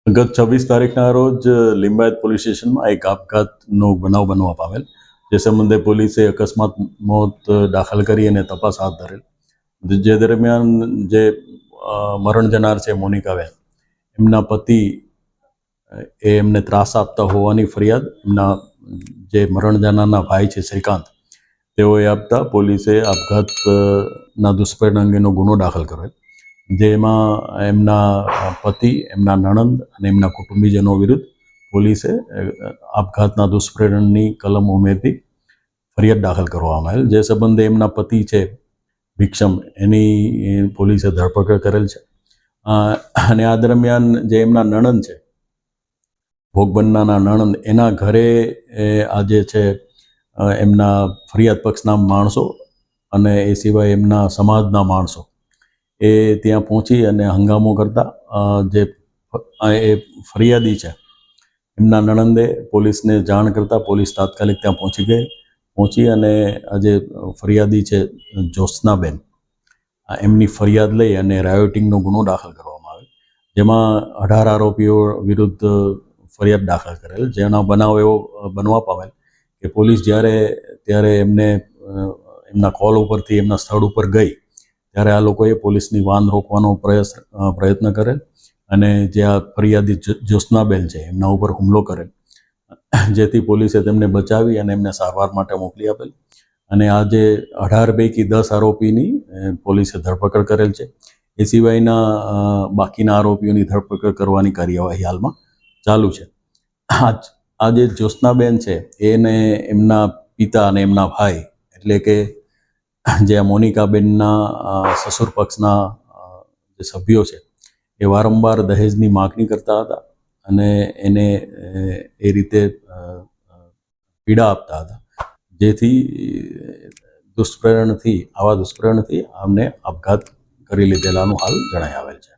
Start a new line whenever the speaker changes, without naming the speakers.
ગત 26 તારીખના રોજ લિંબાયત પોલીસ સ્ટેશનમાં એક આપઘાતનો બનાવ બનવા પામેલ, જે સંબંધે પોલીસે અકસ્માત મોત દાખલ કરી અને તપાસ હાથ ધરેલ. જે દરમિયાન જે મરણ જનાર છે મોનિકાબેન, એમના પતિ એમને ત્રાસ આપતા હોવાની ફરિયાદ એમના જે મરણ જનારના ભાઈ છે શ્રીકાંત, તેઓએ આપતા પોલીસે આપઘાતના દુષ્પ્રેરણા અંગેનો ગુનો દાખલ કરેલ, જેમાં એમના પતિ, એમના નણંદ અને એમના કુટુંબીજનો વિરુદ્ધ પોલીસે આપઘાતના દુષ્પ્રેરણની કલમ ઉમેરતી ફરિયાદ દાખલ કરવામાં આવેલ. જે સંબંધે એમના પતિ છે ભીક્ષમ, એની પોલીસે ધરપકડ કરેલ છે. અને આ દરમિયાન જે એમના નણંદ છે, ભોગ બનનારના નણંદ, એના ઘરે આજે છે એમના ફરિયાદ પક્ષના માણસો અને એ સિવાય એમના સમાજના માણસો એ ત્યાં પહોંચી અને હંગામો કરતા જે એ ફરિયાદી છે એમના નણંદે પોલીસને જાણ કરતાં પોલીસ તાત્કાલિક ત્યાં પહોંચી અને આજે ફરિયાદી છે જ્યોત્સનાબેન, એમની ફરિયાદ લઈ અને રાયોટિંગનો ગુનો દાખલ કરવામાં આવે, જેમાં 18 આરોપીઓ વિરુદ્ધ ફરિયાદ દાખલ કરેલ. જેનો બનાવ એવો બનવા પામેલ કે પોલીસ ત્યારે એમના કોલ ઉપરથી એમના સ્થળ ઉપર ગઈ ત્યારે આ લોકોએ પોલીસની વાન રોકવાનો પ્રયત્ન કરેલ અને જે આ ફરિયાદી જ્યોત્સનાબેન છે એમના ઉપર હુમલો કરેલ, જેથી પોલીસે તેમને બચાવી અને એમને સારવાર માટે મોકલી આપેલ. અને આજે 18 પૈકી 10 આરોપીની પોલીસે ધરપકડ કરેલ છે. એ સિવાયના બાકીના આરોપીઓની ધરપકડ કરવાની કાર્યવાહી હાલમાં ચાલુ છે. આ જે જ્યોત્સનાબેન છે એને એમના પિતા અને એમના ભાઈ એટલે કે જે મોનિકાબેનના સસુર પક્ષના જે સભ્યો છે એ વારંવાર દહેજની માગણી કરતા હતા અને એને એ રીતે પીડા આપતા હતા, જેથી આવા દુષ્પ્રેરણથી આમને આપઘાત કરી લીધેલાનું હાલ જણાઈ આવેલ છે.